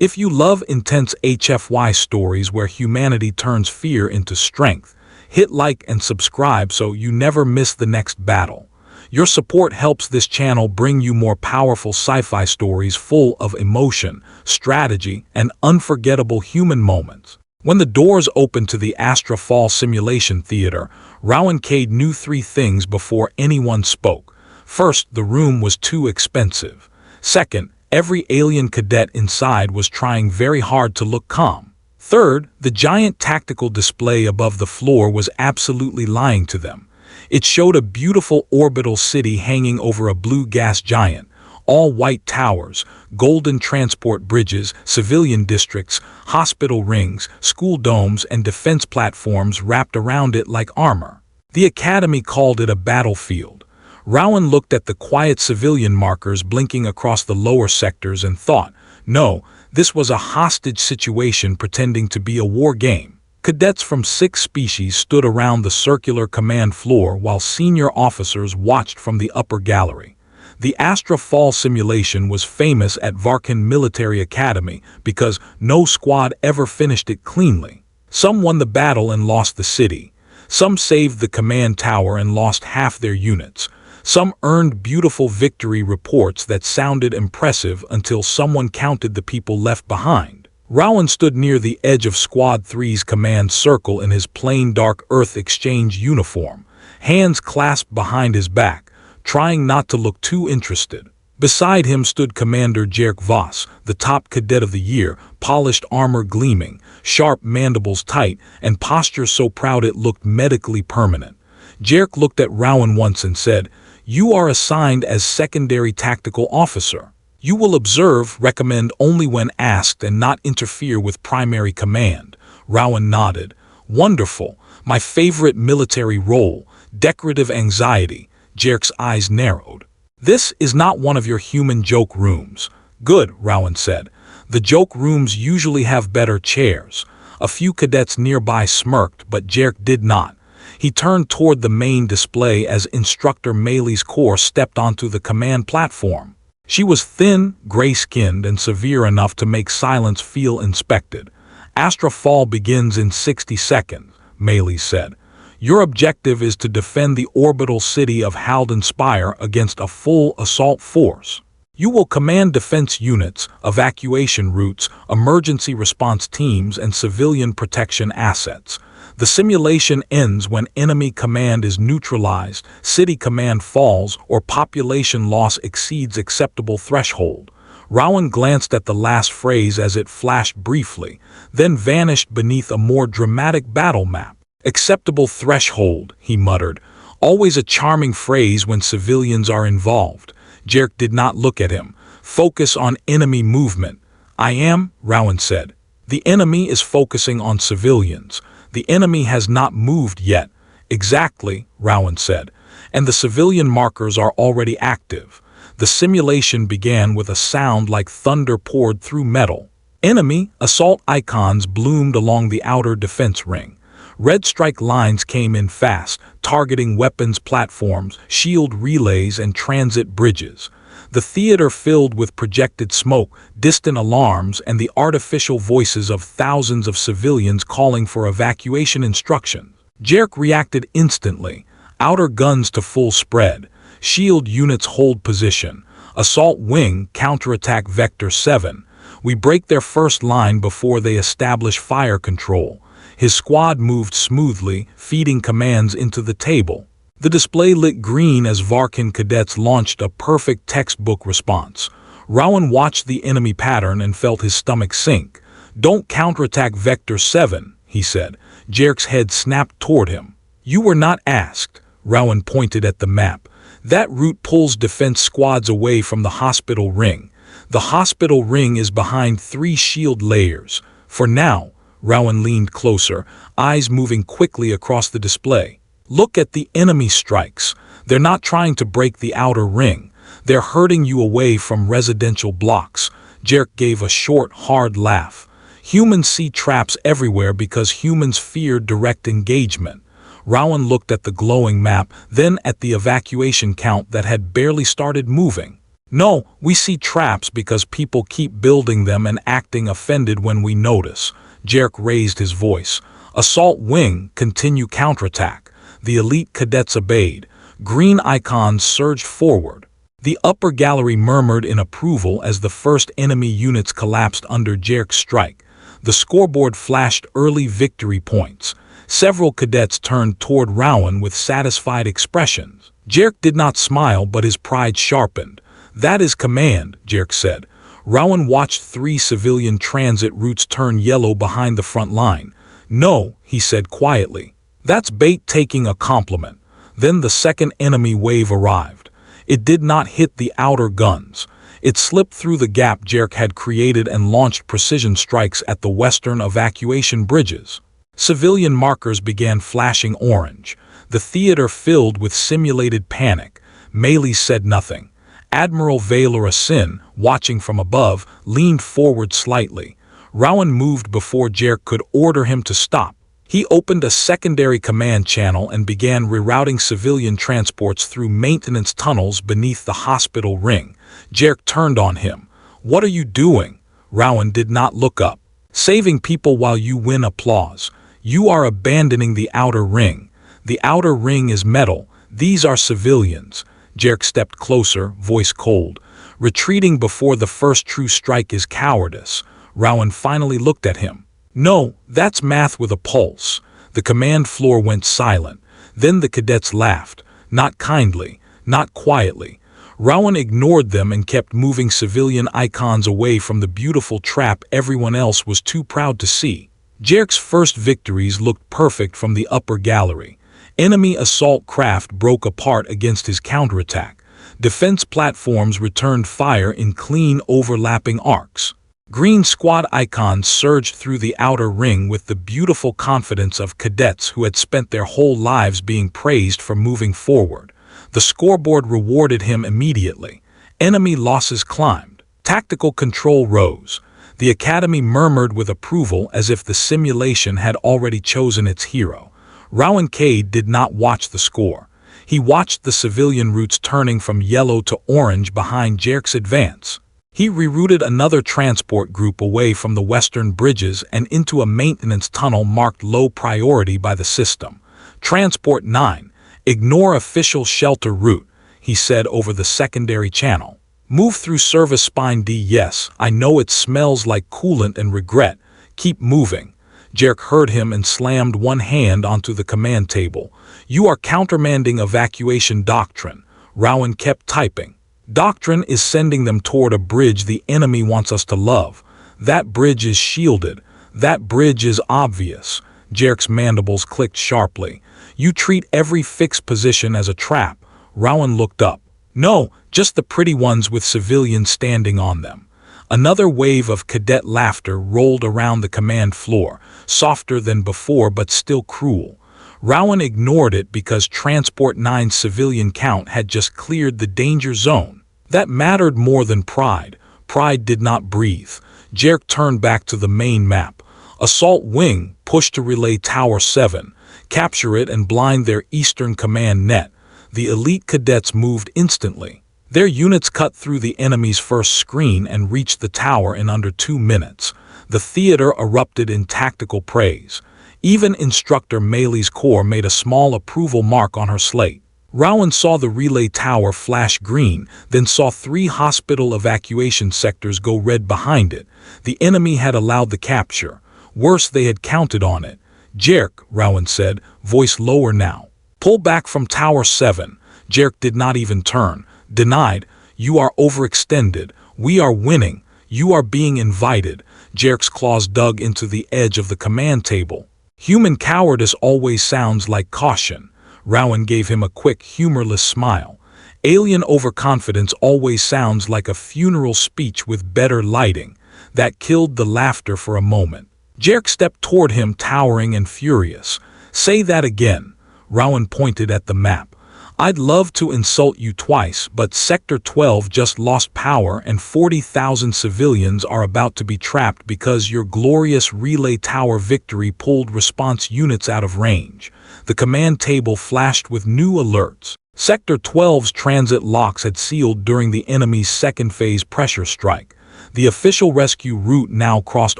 If you love intense HFY stories where humanity turns fear into strength, hit like and subscribe so you never miss the next battle. Your support helps this channel bring you more powerful sci-fi stories full of emotion, strategy, and unforgettable human moments. When the doors opened to the Astra Fall Simulation Theater, Rowan Cade knew three things before anyone spoke. First, the room was too expensive. Second, every alien cadet inside was trying very hard to look calm. Third, the giant tactical display above the floor was absolutely lying to them. It showed a beautiful orbital city hanging over a blue gas giant, all white towers, golden transport bridges, civilian districts, hospital rings, school domes, and defense platforms wrapped around it like armor. The Academy called it a battlefield. Rowan looked at the quiet civilian markers blinking across the lower sectors and thought, no, this was a hostage situation pretending to be a war game. Cadets from 6 species stood around the circular command floor while senior officers watched from the upper gallery. The Astra Fall Simulation was famous at Varkhen Military Academy because no squad ever finished it cleanly. Some won the battle and lost the city. Some saved the command tower and lost half their units. Some earned beautiful victory reports that sounded impressive until someone counted the people left behind. Rowan stood near the edge of Squad 3's command circle in his plain dark Earth Exchange uniform, hands clasped behind his back, trying not to look too interested. Beside him stood Commander Jarek Voss, the top cadet of the year, polished armor gleaming, sharp mandibles tight, and posture so proud it looked medically permanent. Jarek looked at Rowan once and said, "You are assigned as secondary tactical officer. You will observe, recommend only when asked and not interfere with primary command." Rowan nodded. "Wonderful. My favorite military role, decorative anxiety." Jarek's eyes narrowed. "This is not one of your human joke rooms." "Good," Rowan said. "The joke rooms usually have better chairs." A few cadets nearby smirked, but Jarek did not. He turned toward the main display as Instructor Maylee's corps stepped onto the command platform. She was thin, gray-skinned, and severe enough to make silence feel inspected. "Astra Fall begins in 60 seconds, Maylee said. "Your objective is to defend the orbital city of Halden Spire against a full assault force. You will command defense units, evacuation routes, emergency response teams, and civilian protection assets. The simulation ends when enemy command is neutralized, city command falls, or population loss exceeds acceptable threshold." Rowan glanced at the last phrase as it flashed briefly, then vanished beneath a more dramatic battle map. "Acceptable threshold," he muttered. "Always a charming phrase when civilians are involved." Jarek did not look at him. "Focus on enemy movement." "I am," Rowan said. "The enemy is focusing on civilians. The enemy has not moved yet." "Exactly," Rowan said. "And the civilian markers are already active." The simulation began with a sound like thunder poured through metal. Enemy assault icons bloomed along the outer defense ring. Red strike lines came in fast, targeting weapons platforms, shield relays, and transit bridges. The theater filled with projected smoke, distant alarms, and the artificial voices of thousands of civilians calling for evacuation instructions. Jarek reacted instantly. Outer guns to full spread. Shield units hold position. Assault wing, counterattack vector 7. We break their first line before they establish fire control. His squad moved smoothly, feeding commands into the table. The display lit green as Varkhen cadets launched a perfect textbook response. Rowan watched the enemy pattern and felt his stomach sink. "Don't counterattack Vector 7, he said. Jarek's head snapped toward him. "You were not asked." Rowan pointed at the map. "That route pulls defense squads away from the hospital ring. The hospital ring is behind 3 shield layers. For now." Rowan leaned closer, eyes moving quickly across the display. "Look at the enemy strikes. They're not trying to break the outer ring. They're herding you away from residential blocks." Jarek gave a short, hard laugh. "Humans see traps everywhere because humans fear direct engagement." Rowan looked at the glowing map, then at the evacuation count that had barely started moving. No, we see traps because people keep building them and acting offended when we notice. Jarek raised his voice. Assault wing, continue counterattack. The elite cadets obeyed. Green icons surged forward. The upper gallery murmured in approval as the first enemy units collapsed under Jarek's strike. The scoreboard flashed early victory points. Several cadets turned toward Rowan with satisfied expressions. Jarek did not smile, but his pride sharpened. That is command, Jarek said. Rowan watched 3 civilian transit routes turn yellow behind the front line. No, he said quietly. That's bait taking a compliment. Then the second enemy wave arrived. It did not hit the outer guns. It slipped through the gap Jarek had created and launched precision strikes at the western evacuation bridges. Civilian markers began flashing orange. The theater filled with simulated panic. Melee said nothing. Admiral Valor-Asin, watching from above, leaned forward slightly. Rowan moved before Jarek could order him to stop. He opened a secondary command channel and began rerouting civilian transports through maintenance tunnels beneath the hospital ring. Jarek turned on him. What are you doing? Rowan did not look up. Saving people while you win applause. You are abandoning the outer ring. The outer ring is metal. These are civilians. Jarek stepped closer, voice cold. Retreating before the first true strike is cowardice. Rowan finally looked at him. No, that's math with a pulse. The command floor went silent. Then the cadets laughed. Not kindly, not quietly. Rowan ignored them and kept moving civilian icons away from the beautiful trap everyone else was too proud to see. Jarek's first victories looked perfect from the upper gallery. Enemy assault craft broke apart against his counterattack. Defense platforms returned fire in clean, overlapping arcs. Green squad icons surged through the outer ring with the beautiful confidence of cadets who had spent their whole lives being praised for moving forward. The scoreboard rewarded him immediately. Enemy losses climbed. Tactical control rose. The Academy murmured with approval as if the simulation had already chosen its hero. Rowan Cade did not watch the score. He watched the civilian routes turning from yellow to orange behind Jarek's advance. He rerouted another transport group away from the western bridges and into a maintenance tunnel marked low priority by the system. Transport 9, ignore official shelter route, he said over the secondary channel. Move through service spine D. Yes, I know it smells like coolant and regret. Keep moving. Jarek heard him and slammed one hand onto the command table. You are countermanding evacuation doctrine. Rowan kept typing. Doctrine is sending them toward a bridge the enemy wants us to love. That bridge is shielded. That bridge is obvious. Jarek's mandibles clicked sharply. You treat every fixed position as a trap. Rowan looked up. No, just the pretty ones with civilians standing on them. Another wave of cadet laughter rolled around the command floor, softer than before but still cruel. Rowan ignored it because Transport 9's civilian count had just cleared the danger zone. That mattered more than pride. Pride did not breathe. Jarek turned back to the main map. Assault Wing, push to Relay Tower 7. Capture it and blind their eastern command net. The elite cadets moved instantly. Their units cut through the enemy's first screen and reached the tower in under 2 minutes. The theater erupted in tactical praise. Even Instructor Melee's corps made a small approval mark on her slate. Rowan saw the relay tower flash green, then saw 3 hospital evacuation sectors go red behind it. The enemy had allowed the capture. Worse, they had counted on it. Jarek, Rowan said, voice lower now. Pull back from Tower 7. Jarek did not even turn. Denied. You are overextended. We are winning. You are being invited. Jarek's claws dug into the edge of the command table. Human cowardice always sounds like caution. Rowan gave him a quick, humorless smile. Alien overconfidence always sounds like a funeral speech with better lighting. That killed the laughter for a moment. Jarek stepped toward him, towering and furious. Say that again. Rowan pointed at the map. I'd love to insult you twice, but Sector 12 just lost power and 40,000 civilians are about to be trapped because your glorious relay tower victory pulled response units out of range. The command table flashed with new alerts. Sector 12's transit locks had sealed during the enemy's second phase pressure strike. The official rescue route now crossed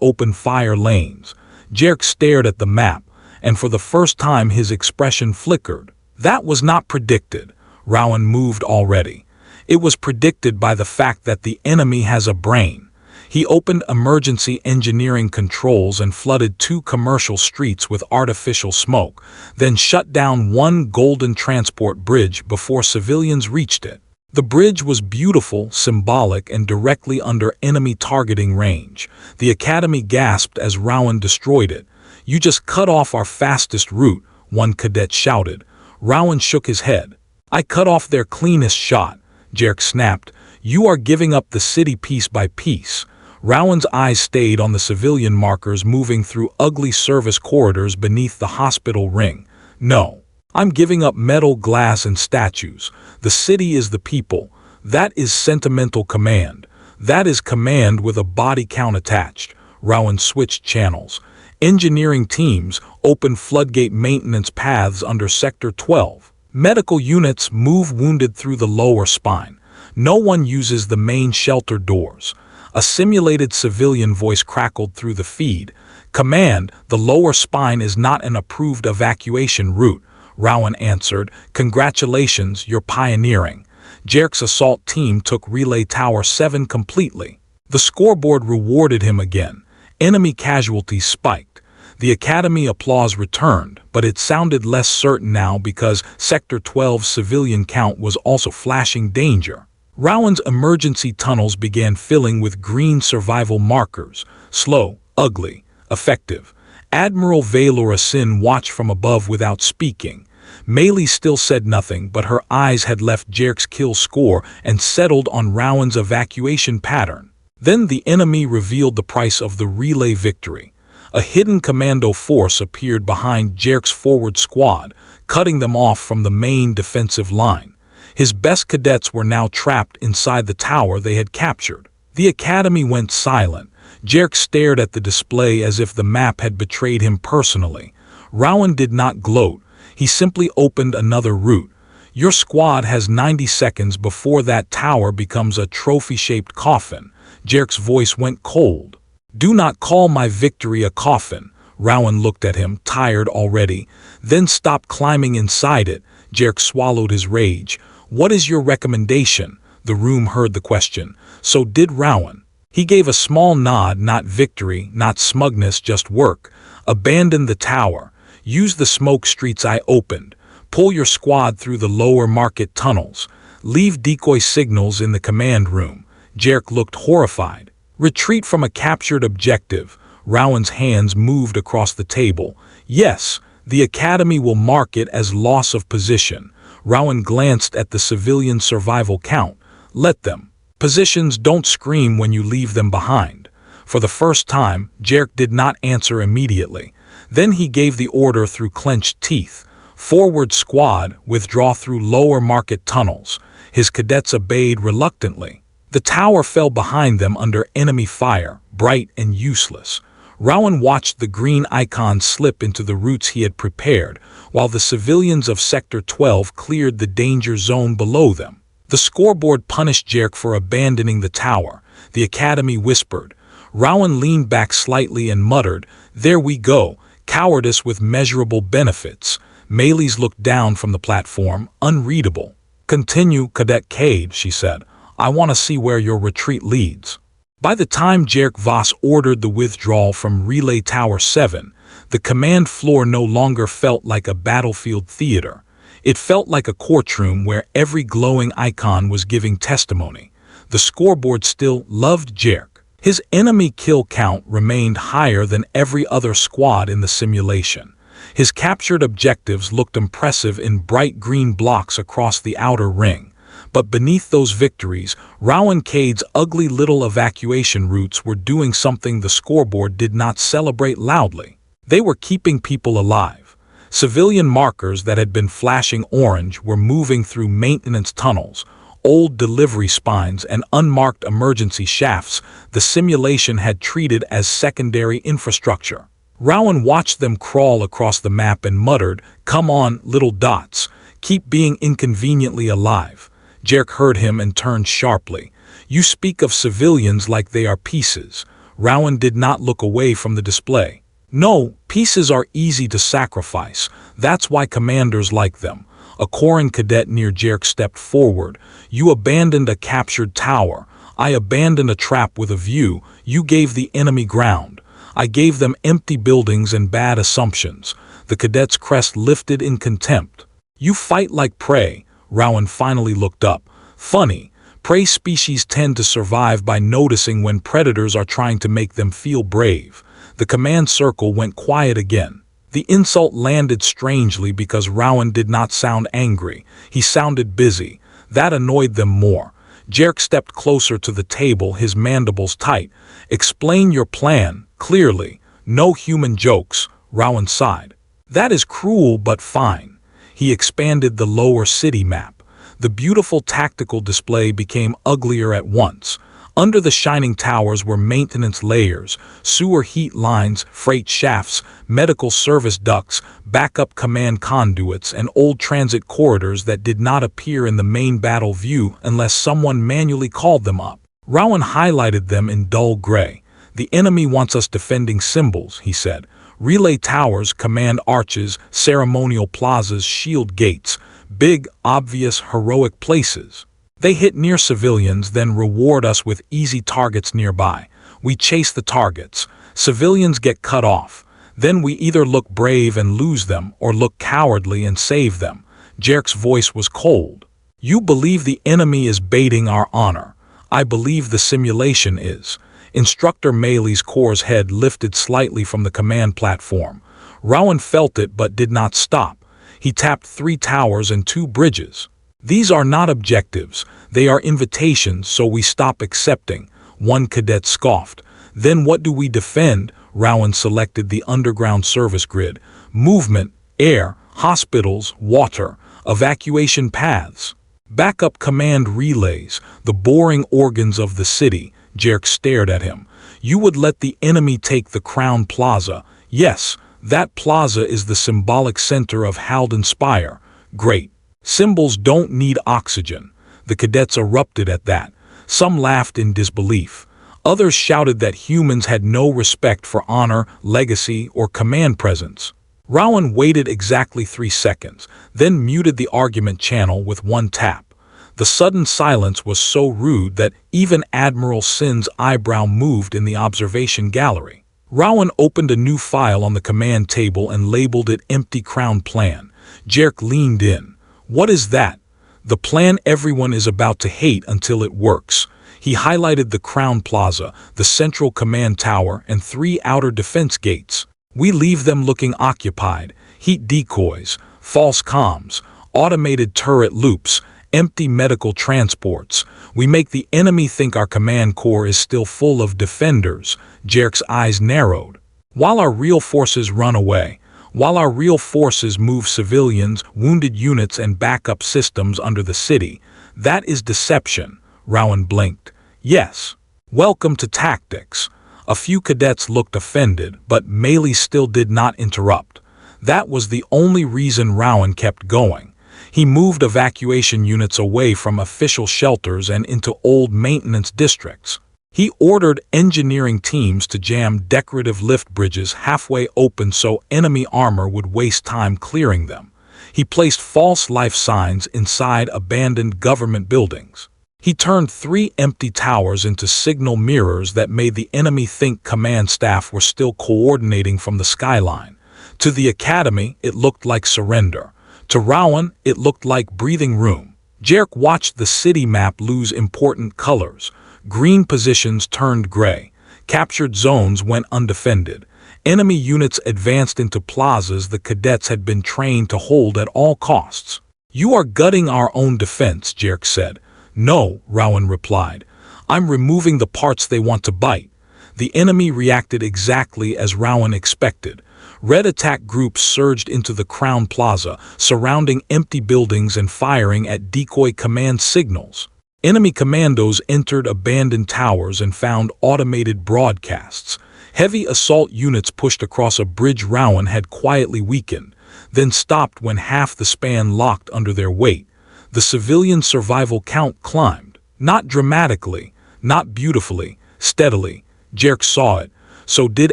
open fire lanes. Jarek stared at the map, and for the first time his expression flickered. That was not predicted. Rowan moved already. It was predicted by the fact that the enemy has a brain. He opened emergency engineering controls and flooded 2 commercial streets with artificial smoke, then shut down 1 golden transport bridge before civilians reached it. The bridge was beautiful, symbolic, and directly under enemy targeting range. The Academy gasped as Rowan destroyed it. "You just cut off our fastest route," one cadet shouted. Rowan shook his head. "I cut off their cleanest shot," Jarek snapped. "You are giving up the city piece by piece." Rowan's eyes stayed on the civilian markers moving through ugly service corridors beneath the hospital ring. "No. I'm giving up metal, glass, and statues. The city is the people. That is sentimental command. That is command with a body count attached." Rowan switched channels. "Engineering teams, open floodgate maintenance paths under Sector 12. Medical units, move wounded through the lower spine. No one uses the main shelter doors." A simulated civilian voice crackled through the feed. "Command, the lower spine is not an approved evacuation route," Rowan answered. "Congratulations, you're pioneering." Jarek's assault team took Relay Tower 7 completely. The scoreboard rewarded him again. Enemy casualties spiked. The Academy applause returned, but it sounded less certain now because Sector 12's civilian count was also flashing danger. Rowan's emergency tunnels began filling with green survival markers. Slow, ugly, effective. Admiral Valora Sin watched from above without speaking. Maylee still said nothing, but her eyes had left Jarek's kill score and settled on Rowan's evacuation pattern. Then the enemy revealed the price of the relay victory. A hidden commando force appeared behind Jarek's forward squad, cutting them off from the main defensive line. His best cadets were now trapped inside the tower they had captured. The Academy went silent. Jarek stared at the display as if the map had betrayed him personally. Rowan did not gloat. He simply opened another route. "Your squad has 90 seconds before that tower becomes a trophy-shaped coffin." Jarek's voice went cold. "Do not call my victory a coffin." Rowan looked at him, tired already. "Then stop climbing inside it." Jarek swallowed his rage. "What is your recommendation?" The room heard the question. So did Rowan. He gave a small nod. "Not victory, not smugness, just work. Abandon the tower. Use the smoke streets I opened. Pull your squad through the lower market tunnels. Leave decoy signals in the command room." Jarek looked horrified. "Retreat from a captured objective." Rowan's hands moved across the table. "Yes, the Academy will mark it as loss of position." Rowan glanced at the civilian survival count. "Let them. Positions don't scream when you leave them behind." For the first time, Jarek did not answer immediately. Then he gave the order through clenched teeth. "Forward squad, withdraw through lower market tunnels." His cadets obeyed reluctantly. The tower fell behind them under enemy fire, bright and useless. Rowan watched the green icon slip into the routes he had prepared, while the civilians of Sector 12 cleared the danger zone below them. The scoreboard punished Jarek for abandoning the tower. The Academy whispered. Rowan leaned back slightly and muttered, "There we go, cowardice with measurable benefits." Maylee's looked down from the platform, unreadable. "Continue, Cadet Cade," she said. "I want to see where your retreat leads." By the time Jarek Voss ordered the withdrawal from Relay Tower 7, the command floor no longer felt like a battlefield theater. It felt like a courtroom where every glowing icon was giving testimony. The scoreboard still loved Jarek. His enemy kill count remained higher than every other squad in the simulation. His captured objectives looked impressive in bright green blocks across the outer ring. But beneath those victories, Rowan Cade's ugly little evacuation routes were doing something the scoreboard did not celebrate loudly. They were keeping people alive. Civilian markers that had been flashing orange were moving through maintenance tunnels, old delivery spines, and unmarked emergency shafts the simulation had treated as secondary infrastructure. Rowan watched them crawl across the map and muttered, "Come on, little dots. Keep being inconveniently alive. Jarek heard him and turned sharply. You speak of civilians like they are pieces. Rowan did not look away from the display. No, pieces are easy to sacrifice. That's why commanders like them. A Corin cadet near Jarek stepped forward. You abandoned a captured tower. I abandoned a trap with a view. You gave the enemy ground. I gave them empty buildings and bad assumptions. The cadet's crest lifted in contempt. You fight like prey. Rowan finally looked up. Funny. Prey species tend to survive by noticing when predators are trying to make them feel brave. The command circle went quiet again. The insult landed strangely because Rowan did not sound angry. He sounded busy. That annoyed them more. Jarek stepped closer to the table, his mandibles tight. Explain your plan, clearly. No human jokes, Rowan sighed. That is cruel but fine. He expanded the lower city map. The beautiful tactical display became uglier at once. Under the shining towers were maintenance layers, sewer heat lines, freight shafts, medical service ducts, backup command conduits, and old transit corridors that did not appear in the main battle view unless someone manually called them up. Rowan highlighted them in dull gray. The enemy wants us defending symbols, he said. Relay towers, command arches, ceremonial plazas, shield gates. Big, obvious, heroic places. They hit near civilians, then reward us with easy targets nearby. We chase the targets. Civilians get cut off. Then we either look brave and lose them, or look cowardly and save them. Jarek's voice was cold. You believe the enemy is baiting our honor. I believe the simulation is. Instructor Maley's Corps' head lifted slightly from the command platform. Rowan felt it but did not stop. He tapped 3 towers and 2 bridges. These are not objectives. They are invitations, so we stop accepting. One cadet scoffed. Then what do we defend? Rowan selected the underground service grid. Movement, air, hospitals, water, evacuation paths. Backup command relays, the boring organs of the city. Jarek stared at him. You would let the enemy take the Crown Plaza. Yes, that plaza is the symbolic center of Halden Spire. Great. Symbols don't need oxygen. The cadets erupted at that. Some laughed in disbelief. Others shouted that humans had no respect for honor, legacy, or command presence. Rowan waited exactly 3 seconds, then muted the argument channel with one tap. The sudden silence was so rude that even Admiral Sin's eyebrow moved in the observation gallery. Rowan opened a new file on the command table and labeled it Empty Crown Plan. Jarek leaned in. What is that? The plan everyone is about to hate until it works. He highlighted the Crown Plaza, the central command tower, and 3 outer defense gates. We leave them looking occupied. Heat decoys, false comms, automated turret loops, empty medical transports. We make the enemy think our command corps is still full of defenders. Jarek's eyes narrowed. While our real forces run away. While our real forces move civilians, wounded units, and backup systems under the city. That is deception. Rowan blinked. Yes. Welcome to tactics. A few cadets looked offended, but Maley still did not interrupt. That was the only reason Rowan kept going. He moved evacuation units away from official shelters and into old maintenance districts. He ordered engineering teams to jam decorative lift bridges halfway open so enemy armor would waste time clearing them. He placed false life signs inside abandoned government buildings. He turned 3 empty towers into signal mirrors that made the enemy think command staff were still coordinating from the skyline. To the academy, it looked like surrender. To Rowan, it looked like breathing room. Jarek watched the city map lose important colors. Green positions turned gray. Captured zones went undefended. Enemy units advanced into plazas the cadets had been trained to hold at all costs. You are gutting our own defense, Jarek said. No, Rowan replied. I'm removing the parts they want to bite. The enemy reacted exactly as Rowan expected. Red attack groups surged into the Crown Plaza, surrounding empty buildings and firing at decoy command signals. Enemy commandos entered abandoned towers and found automated broadcasts. Heavy assault units pushed across a bridge Rowan had quietly weakened. then stopped when half the span locked under their weight. The civilian survival count climbed. Not dramatically, not beautifully, steadily. Jarek saw it. So did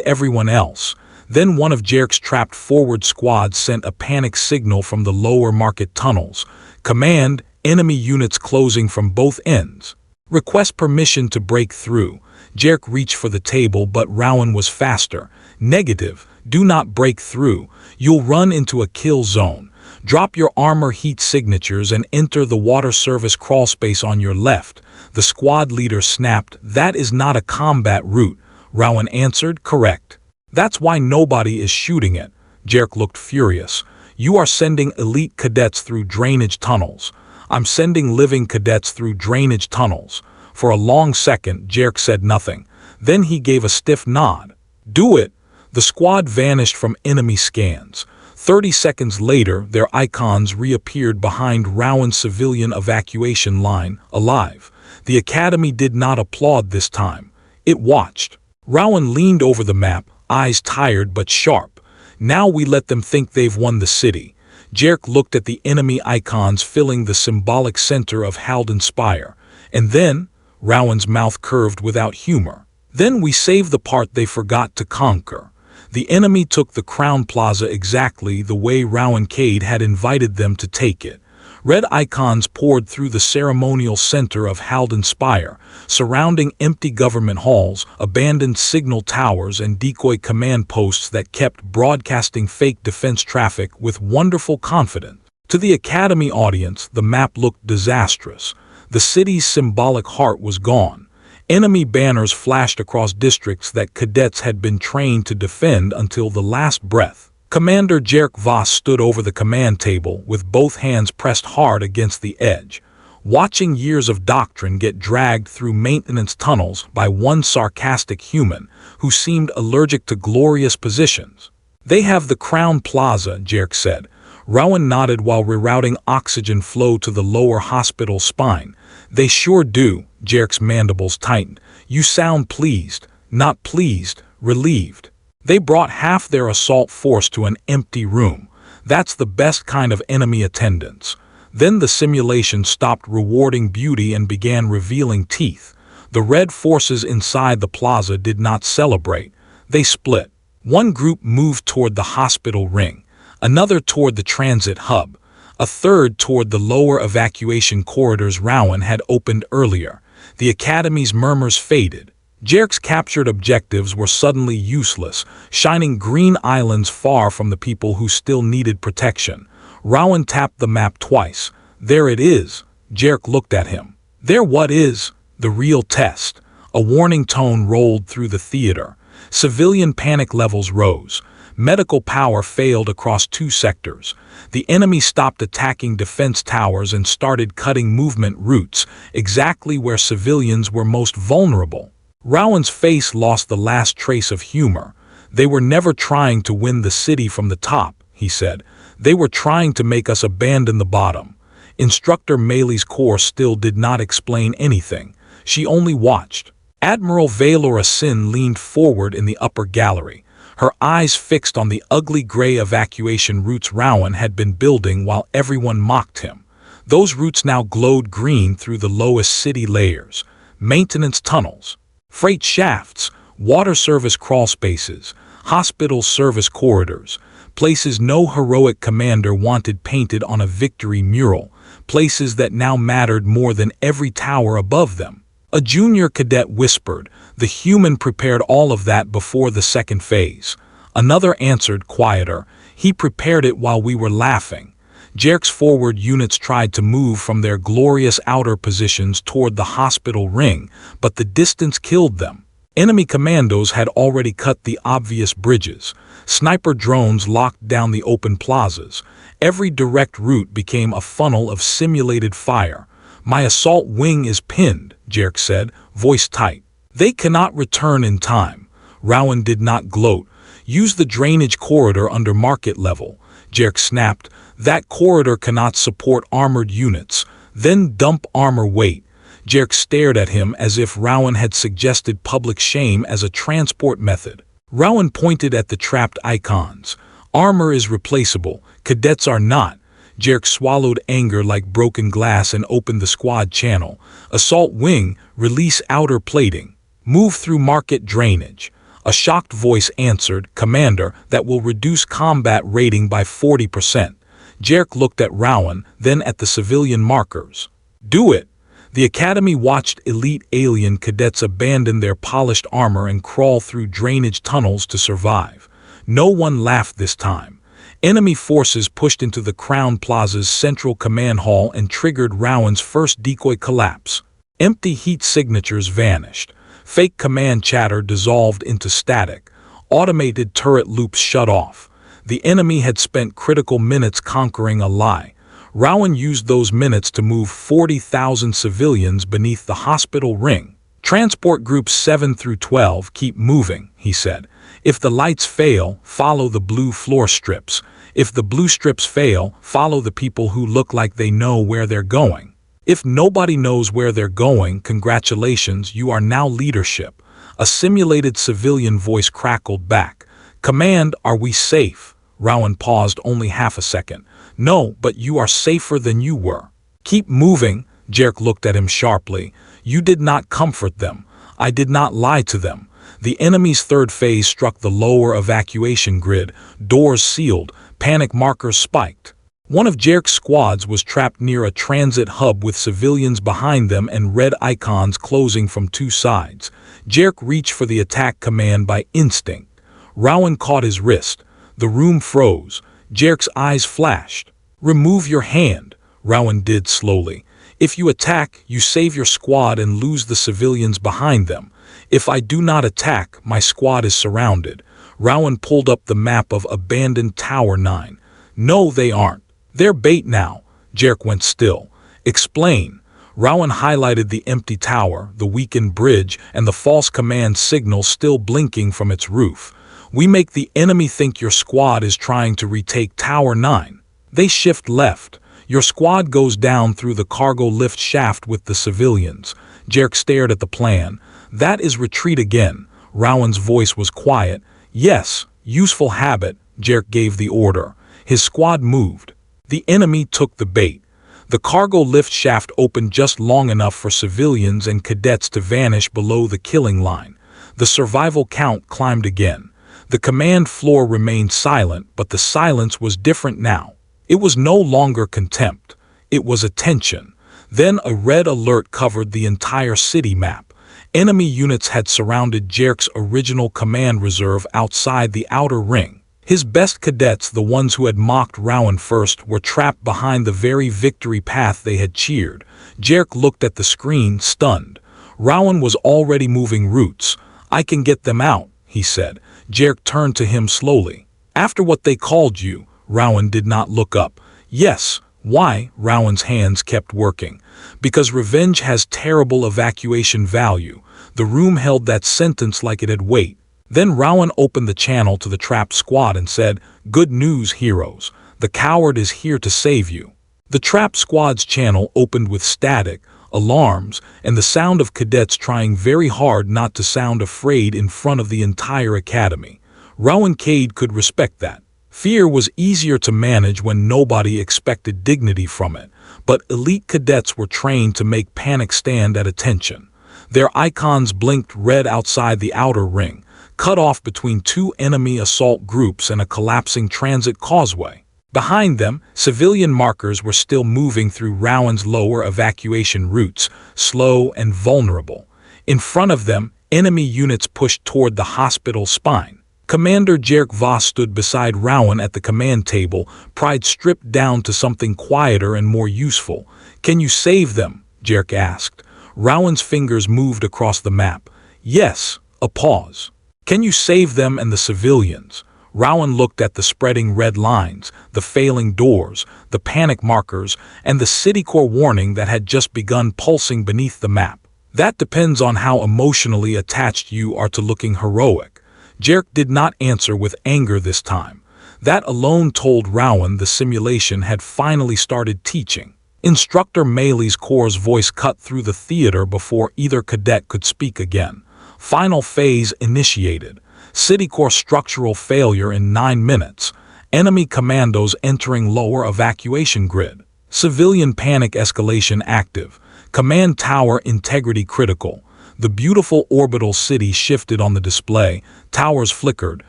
everyone else. Then one of Jarek's trapped forward squads sent a panic signal from the lower market tunnels. Command, enemy units closing from both ends. Request permission to break through. Jarek reached for the table, but Rowan was faster. Negative. Do not break through. You'll run into a kill zone. Drop your armor heat signatures and enter the water service crawlspace on your left. The squad leader snapped. That is not a combat route. Rowan answered, correct. That's why nobody is shooting it. Jarek looked furious. You are sending elite cadets through drainage tunnels. I'm sending living cadets through drainage tunnels. For a long second, Jarek said nothing. Then he gave a stiff nod. Do it. The squad vanished from enemy scans. 30 seconds later, their icons reappeared behind Rowan's civilian evacuation line, alive. The academy did not applaud this time. It watched. Rowan leaned over the map, eyes tired but sharp. Now we let them think they've won the city. Jarek looked at the enemy icons filling the symbolic center of Halden Spire. And then, Rowan's mouth curved without humor. Then we saved the part they forgot to conquer. The enemy took the Crown Plaza exactly the way Rowan Cade had invited them to take it. Red icons poured through the ceremonial center of Halden Spire, surrounding empty government halls, abandoned signal towers, and decoy command posts that kept broadcasting fake defense traffic with wonderful confidence. To the Academy audience, the map looked disastrous. The city's symbolic heart was gone. Enemy banners flashed across districts that cadets had been trained to defend until the last breath. Commander Jarek Voss stood over the command table with both hands pressed hard against the edge, watching years of doctrine get dragged through maintenance tunnels by one sarcastic human who seemed allergic to glorious positions. They have the Crown Plaza, Jarek said. Rowan nodded while rerouting oxygen flow to the lower hospital spine. They sure do, Jarek's mandibles tightened. You sound pleased. Not pleased, relieved. They brought half their assault force to an empty room. That's the best kind of enemy attendance. Then the simulation stopped rewarding beauty and began revealing teeth. The red forces inside the plaza did not celebrate. They split. One group moved toward the hospital ring, another toward the transit hub, a third toward the lower evacuation corridors Rowan had opened earlier. The Academy's murmurs faded. Jarek's captured objectives were suddenly useless, shining green islands far from the people who still needed protection. Rowan tapped the map twice. There it is. Jarek looked at him. There what is? The real test. A warning tone rolled through the theater. Civilian panic levels rose. Medical power failed across 2 sectors. The enemy stopped attacking defense towers and started cutting movement routes, exactly where civilians were most vulnerable. Rowan's face lost the last trace of humor. They were never trying to win the city from the top, he said. They were trying to make us abandon the bottom. Instructor Meili's corps still did not explain anything. She only watched. Admiral Valora Sin leaned forward in the upper gallery, her eyes fixed on the ugly gray evacuation routes Rowan had been building while everyone mocked him. Those routes now glowed green through the lowest city layers. Maintenance tunnels, freight shafts, water service crawl spaces, hospital service corridors, places no heroic commander wanted painted on a victory mural, places that now mattered more than every tower above them. A junior cadet whispered, "The human prepared all of that before the second phase." Another answered, quieter, "He prepared it while we were laughing." Jarek's forward units tried to move from their glorious outer positions toward the hospital ring, but the distance killed them. Enemy commandos had already cut the obvious bridges. Sniper drones locked down the open plazas. Every direct route became a funnel of simulated fire. "My assault wing is pinned," Jarek said, voice tight. "They cannot return in time." Rowan did not gloat. "Use the drainage corridor under market level," Jarek snapped. "That corridor cannot support armored units. Then dump armor weight." Jarek stared at him as if Rowan had suggested public shame as a transport method. Rowan pointed at the trapped icons. Armor is replaceable, cadets are not. Jarek swallowed anger like broken glass and opened the squad channel. Assault wing, release outer plating. Move through market drainage. A shocked voice answered, Commander, that will reduce combat rating by 40%. Jarek looked at Rowan, then at the civilian markers. Do it! The Academy watched elite alien cadets abandon their polished armor and crawl through drainage tunnels to survive. No one laughed this time. Enemy forces pushed into the Crown Plaza's central command hall and triggered Rowan's first decoy collapse. Empty heat signatures vanished. Fake command chatter dissolved into static. Automated turret loops shut off. The enemy had spent critical minutes conquering a lie. Rowan used those minutes to move 40,000 civilians beneath the hospital ring. Transport groups 7 through 12 keep moving, he said. If the lights fail, follow the blue floor strips. If the blue strips fail, follow the people who look like they know where they're going. If nobody knows where they're going, congratulations, you are now leadership. A simulated civilian voice crackled back. Command, are we safe? Rowan paused only half a second. No, but you are safer than you were. Keep moving, Jarek looked at him sharply. You did not comfort them. I did not lie to them. The enemy's third phase struck the lower evacuation grid. Doors sealed. Panic markers spiked. One of Jarek's squads was trapped near a transit hub with civilians behind them and red icons closing from two sides. Jarek reached for the attack command by instinct. Rowan caught his wrist. The room froze. Jarek's eyes flashed. Remove your hand, Rowan did slowly. If you attack, you save your squad and lose the civilians behind them. If I do not attack, my squad is surrounded. Rowan pulled up the map of abandoned Tower 9. No, they aren't. They're bait now. Jarek went still. Explain. Rowan highlighted the empty tower, the weakened bridge, and the false command signal still blinking from its roof. We make the enemy think your squad is trying to retake Tower 9. They shift left. Your squad goes down through the cargo lift shaft with the civilians. Jarek stared at the plan. That is retreat again. Rowan's voice was quiet. Yes, useful habit, Jarek gave the order. His squad moved. The enemy took the bait. The cargo lift shaft opened just long enough for civilians and cadets to vanish below the killing line. The survival count climbed again. The command floor remained silent, but the silence was different now. It was no longer contempt. It was attention. Then a red alert covered the entire city map. Enemy units had surrounded Jarek's original command reserve outside the outer ring. His best cadets, the ones who had mocked Rowan first, were trapped behind the very victory path they had cheered. Jarek looked at the screen, stunned. Rowan was already moving routes. I can get them out, he said. Jarek turned to him slowly. After what they called you, Rowan did not look up. Yes. Why? Rowan's hands kept working. Because revenge has terrible evacuation value. The room held that sentence like it had weight. Then Rowan opened the channel to the trapped squad and said, Good news, heroes. The coward is here to save you. The trapped squad's channel opened with static, alarms, and the sound of cadets trying very hard not to sound afraid in front of the entire academy. Rowan Cade could respect that. Fear was easier to manage when nobody expected dignity from it, but elite cadets were trained to make panic stand at attention. Their icons blinked red outside the outer ring, cut off between two enemy assault groups and a collapsing transit causeway. Behind them, civilian markers were still moving through Rowan's lower evacuation routes, slow and vulnerable. In front of them, enemy units pushed toward the hospital spine. Commander Jarek Voss stood beside Rowan at the command table, pride stripped down to something quieter and more useful. Can you save them? Jarek asked. Rowan's fingers moved across the map. Yes. A pause. Can you save them and the civilians? Rowan looked at the spreading red lines, the failing doors, the panic markers, and the city core warning that had just begun pulsing beneath the map. That depends on how emotionally attached you are to looking heroic. Jarek did not answer with anger this time. That alone told Rowan the simulation had finally started teaching. Instructor Meili's core's voice cut through the theater before either cadet could speak again. Final phase initiated. City core structural failure in 9 minutes. Enemy commandos entering lower evacuation grid. Civilian panic escalation active. Command tower integrity critical. The beautiful orbital city shifted on the display. Towers flickered,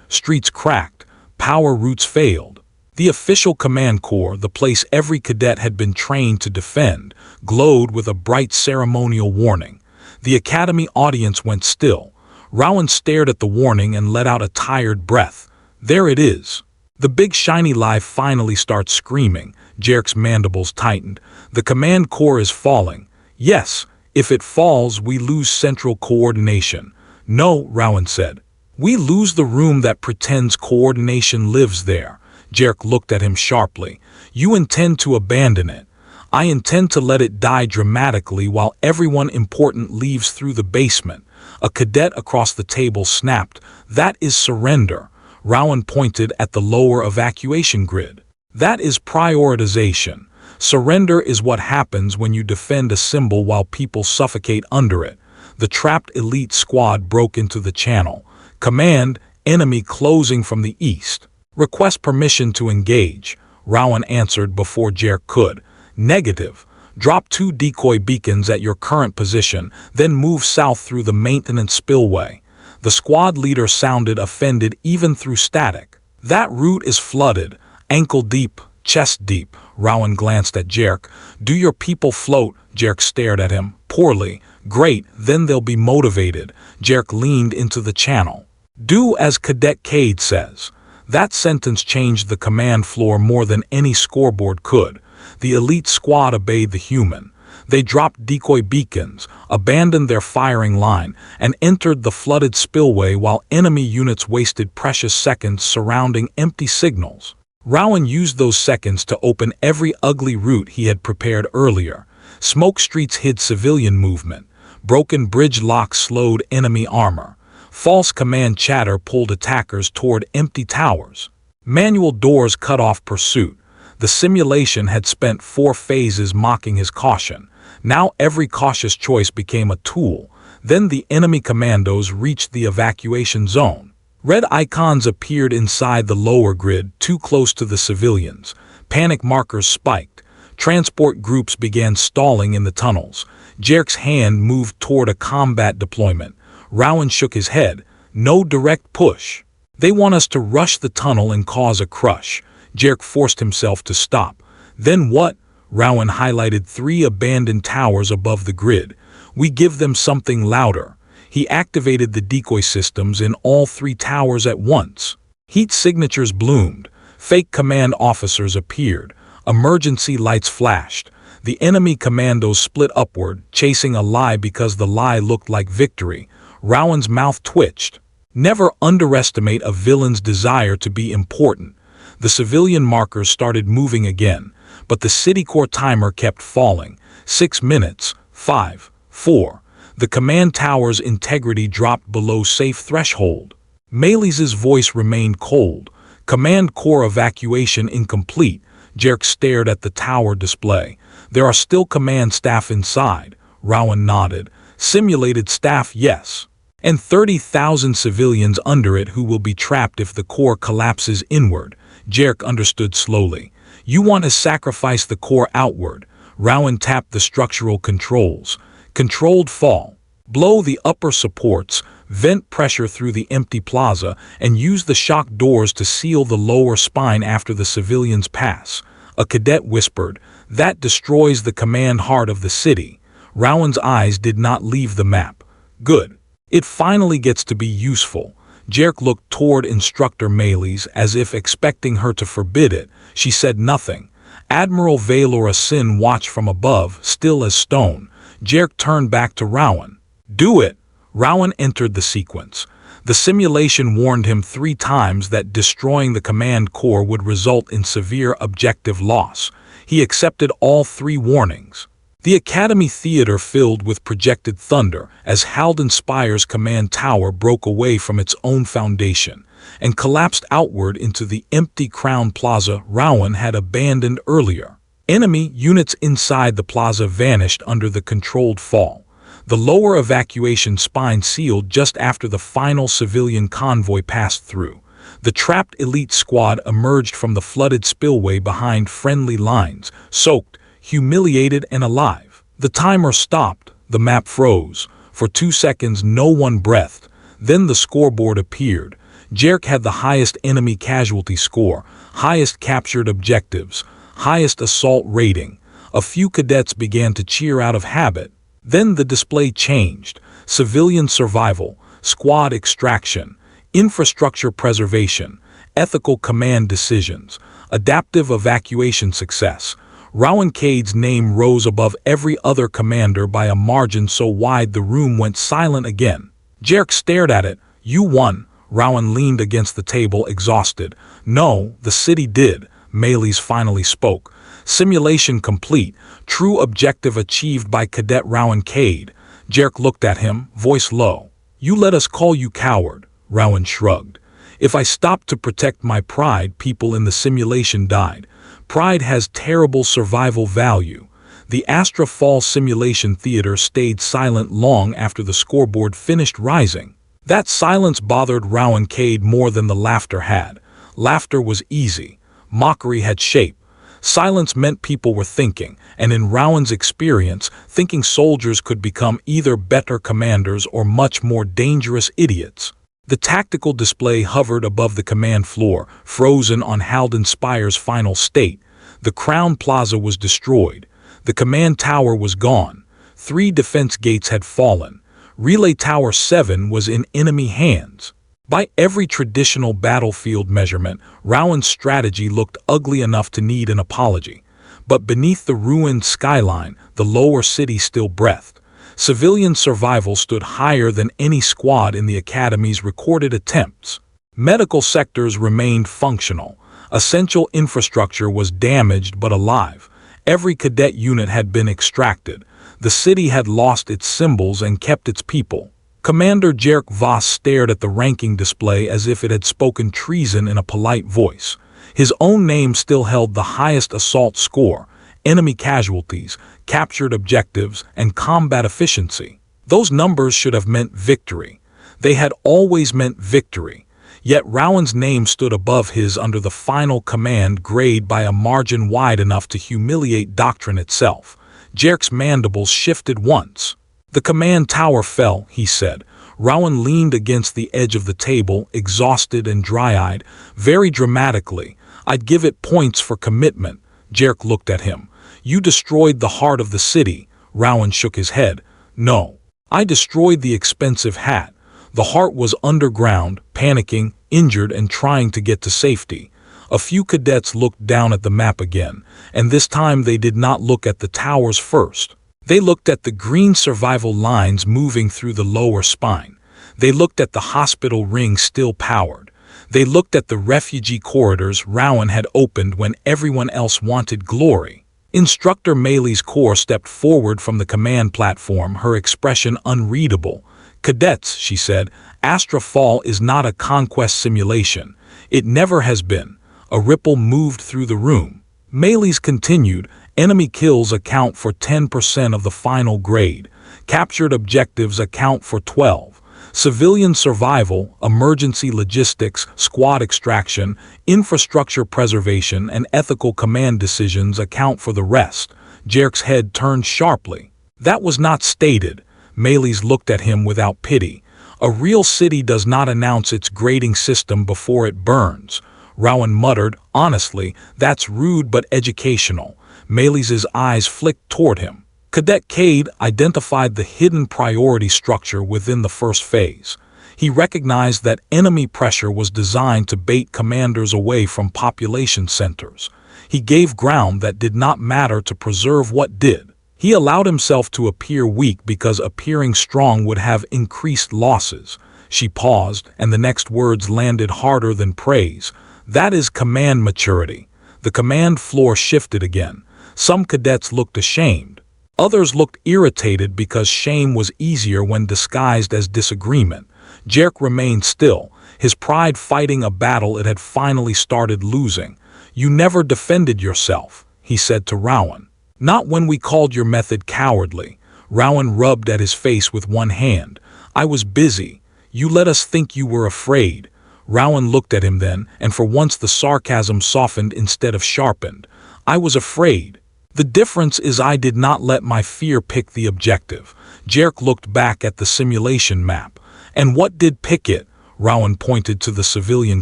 streets cracked, power routes failed. The official command core, the place every cadet had been trained to defend, glowed with a bright ceremonial warning. The academy audience went still. Rowan stared at the warning and let out a tired breath. There it is. The big shiny live finally starts screaming. Jarek's mandibles tightened. The command core is falling. Yes, if it falls, we lose central coordination. No, Rowan said. We lose the room that pretends coordination lives there. Jarek looked at him sharply. You intend to abandon it. I intend to let it die dramatically while everyone important leaves through the basement. A cadet across the table snapped. That is surrender. Rowan pointed at the lower evacuation grid. That is prioritization. Surrender is what happens when you defend a symbol while people suffocate under it. The trapped elite squad broke into the channel. Command, enemy closing from the east. Request permission to engage. Rowan answered before Jarek could. Negative. Drop 2 decoy beacons at your current position, then move south through the maintenance spillway. The squad leader sounded offended even through static. That route is flooded, ankle deep, chest deep. Rowan glanced at Jarek. Do your people float? Jarek stared at him. Poorly. Great, then they'll be motivated. Jarek leaned into the channel. Do as Cadet Cade says. That sentence changed the command floor more than any scoreboard could. The elite squad obeyed the human. They dropped decoy beacons, abandoned their firing line, and entered the flooded spillway while enemy units wasted precious seconds surrounding empty signals. Rowan used those seconds to open every ugly route he had prepared earlier. Smoke streets hid civilian movement. Broken bridge locks slowed enemy armor. False command chatter pulled attackers toward empty towers. Manual doors cut off pursuit. The simulation had spent 4 phases mocking his caution. Now every cautious choice became a tool. Then the enemy commandos reached the evacuation zone. Red icons appeared inside the lower grid, too close to the civilians. Panic markers spiked. Transport groups began stalling in the tunnels. Jarek's hand moved toward a combat deployment. Rowan shook his head. No direct push. They want us to rush the tunnel and cause a crush. Jarek forced himself to stop. Then what? Rowan highlighted 3 abandoned towers above the grid. We give them something louder. He activated the decoy systems in all 3 towers at once. Heat signatures bloomed. Fake command officers appeared. Emergency lights flashed. The enemy commandos split upward, chasing a lie because the lie looked like victory. Rowan's mouth twitched. Never underestimate a villain's desire to be important. The civilian markers started moving again, but the city core timer kept falling. 6 minutes, 5, 4. The command tower's integrity dropped below safe threshold. Melee's voice remained cold. Command core evacuation incomplete. Jarek stared at the tower display. There are still command staff inside. Rowan nodded. Simulated staff, yes. And 30,000 civilians under it who will be trapped if the core collapses inward. Jarek understood slowly. You want to sacrifice the core outward. Rowan tapped the structural controls. Controlled fall. Blow the upper supports, vent pressure through the empty plaza, and use the shock doors to seal the lower spine after the civilians pass. A cadet whispered, that destroys the command heart of the city. Rowan's eyes did not leave the map. Good. It finally gets to be useful. Jarek looked toward Instructor Melee's as if expecting her to forbid it. She said nothing. Admiral Valora Sin watched from above, still as stone. Jarek turned back to Rowan. Do it. Rowan entered the sequence. The simulation warned him 3 times that destroying the command core would result in severe objective loss. He accepted all 3 warnings. The Academy Theater filled with projected thunder as Halden Spire's command tower broke away from its own foundation and collapsed outward into the empty Crown Plaza Rowan had abandoned earlier. Enemy units inside the plaza vanished under the controlled fall. The lower evacuation spine sealed just after the final civilian convoy passed through. The trapped elite squad emerged from the flooded spillway behind friendly lines, soaked, humiliated, and alive. The timer stopped. The map froze. For 2 seconds, no one breathed. Then the scoreboard appeared. Jarek had the highest enemy casualty score, highest captured objectives, highest assault rating. A few cadets began to cheer out of habit. Then the display changed. Civilian survival, squad extraction, infrastructure preservation, ethical command decisions, adaptive evacuation success. Rowan Cade's name rose above every other commander by a margin so wide the room went silent again. Jarek stared at it. "You won." Rowan leaned against the table, exhausted. "No, the city did." Maylis finally spoke. "Simulation complete. True objective achieved by Cadet Rowan Cade." Jarek looked at him, voice low. "You let us call you coward." Rowan shrugged. "If I stopped to protect my pride, people in the simulation died. Pride has terrible survival value." The Astra Fall Simulation theater stayed silent long after the scoreboard finished rising. That silence bothered Rowan Cade more than the laughter had. Laughter was easy. Mockery had shape. Silence meant people were thinking, and in Rowan's experience, thinking soldiers could become either better commanders or much more dangerous idiots. The tactical display hovered above the command floor, frozen on Halden Spire's final state. The Crown Plaza was destroyed. The command tower was gone. 3 defense gates had fallen. Relay Tower 7 was in enemy hands. By every traditional battlefield measurement, Rowan's strategy looked ugly enough to need an apology. But beneath the ruined skyline, the lower city still breathed. Civilian survival stood higher than any squad in the Academy's recorded attempts. Medical sectors remained functional. Essential infrastructure was damaged but alive. Every cadet unit had been extracted. The city had lost its symbols and kept its people. Commander Jarek Voss stared at the ranking display as if it had spoken treason in a polite voice. His own name still held the highest assault score, enemy casualties, captured objectives, and combat efficiency. Those numbers should have meant victory. They had always meant victory. Yet Rowan's name stood above his under the final command grade by a margin wide enough to humiliate doctrine itself. Jarek's mandibles shifted once. "The command tower fell," he said. Rowan leaned against the edge of the table, exhausted and dry-eyed, very dramatically. "I'd give it points for commitment." Jarek looked at him. "You destroyed the heart of the city." Rowan shook his head. "No. I destroyed the expensive hat. The heart was underground, panicking, injured, and trying to get to safety." A few cadets looked down at the map again, and this time they did not look at the towers first. They looked at the green survival lines moving through the lower spine. They looked at the hospital ring still powered. They looked at the refugee corridors Rowan had opened when everyone else wanted glory. Instructor Maylis Kaur stepped forward from the command platform, her expression unreadable. "Cadets," she said, "Astra Fall is not a conquest simulation. It never has been." A ripple moved through the room. Maylis continued, "Enemy kills account for 10% of the final grade. Captured objectives account for 12. Civilian survival, emergency logistics, squad extraction, infrastructure preservation, and ethical command decisions account for the rest." Jarek's head turned sharply. "That was not stated." Maylis looked at him without pity. "A real city does not announce its grading system before it burns." Rowan muttered, "Honestly, that's rude but educational." Maylis's eyes flicked toward him. Cadet Cade identified the hidden priority structure within the first phase. He recognized that enemy pressure was designed to bait commanders away from population centers. He gave ground that did not matter to preserve what did. He allowed himself to appear weak because appearing strong would have increased losses. She paused, and the next words landed harder than praise. "That is command maturity." The command floor shifted again. Some cadets looked ashamed. Others looked irritated because shame was easier when disguised as disagreement. Jarek remained still, his pride fighting a battle it had finally started losing. "You never defended yourself," he said to Rowan. "Not when we called your method cowardly." Rowan rubbed at his face with one hand. "I was busy. You let us think you were afraid." Rowan looked at him then, and for once the sarcasm softened instead of sharpened. I was afraid. The difference is I did not let my fear pick the objective. Jarek looked back at the simulation map. And what did pick it? Rowan pointed to the civilian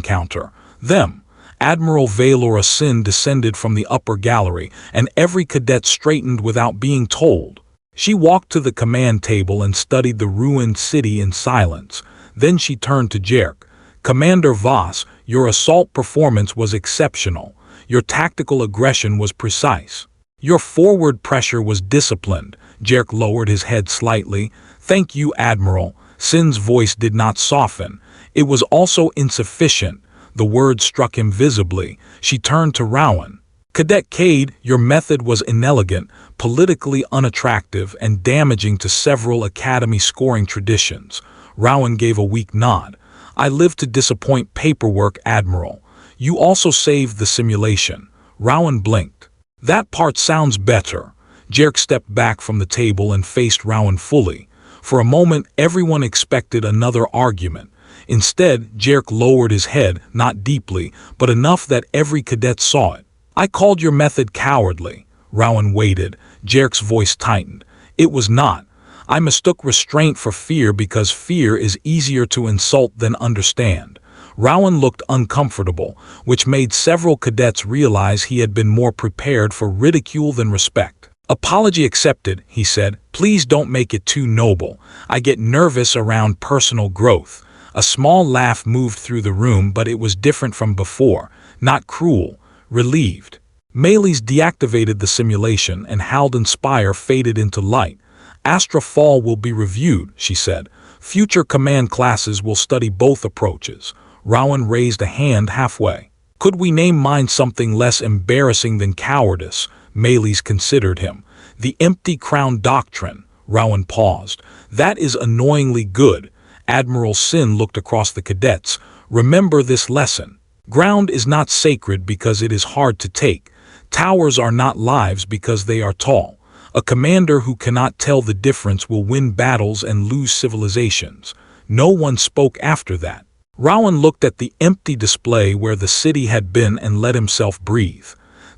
counter. Them. Admiral Valora Sin descended from the upper gallery, and every cadet straightened without being told. She walked to the command table and studied the ruined city in silence. Then she turned to Jarek. Commander Voss, your assault performance was exceptional. Your tactical aggression was precise. Your forward pressure was disciplined. Jarek lowered his head slightly. Thank you, Admiral. Sin's voice did not soften. It was also insufficient. The words struck him visibly. She turned to Rowan. Cadet Cade, your method was inelegant, politically unattractive, and damaging to several Academy scoring traditions. Rowan gave a weak nod. I live to disappoint paperwork, Admiral. You also saved the simulation. Rowan blinked. That part sounds better. Jarek stepped back from the table and faced Rowan fully. For a moment, everyone expected another argument. Instead, Jarek lowered his head, not deeply, but enough that every cadet saw it. I called your method cowardly. Rowan waited. Jarek's voice tightened. It was not. I mistook restraint for fear because fear is easier to insult than understand. Rowan looked uncomfortable, which made several cadets realize he had been more prepared for ridicule than respect. Apology accepted, he said. Please don't make it too noble. I get nervous around personal growth. A small laugh moved through the room, but it was different from before. Not cruel. Relieved. Maylis deactivated the simulation and Halden's spire faded into light. Astra Fall will be reviewed, she said. Future command classes will study both approaches. Rowan raised a hand halfway. Could we name mine something less embarrassing than cowardice? Maylis considered him. The empty crown doctrine. Rowan paused. That is annoyingly good. Admiral Sin looked across the cadets. Remember this lesson. Ground is not sacred because it is hard to take. Towers are not lives because they are tall. A commander who cannot tell the difference will win battles and lose civilizations. No one spoke after that. Rowan looked at the empty display where the city had been and let himself breathe.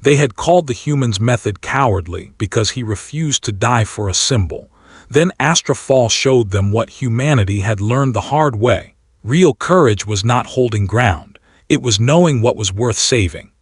They had called the human's method cowardly because he refused to die for a symbol. Then Astra Fall showed them what humanity had learned the hard way. Real courage was not holding ground. It was knowing what was worth saving.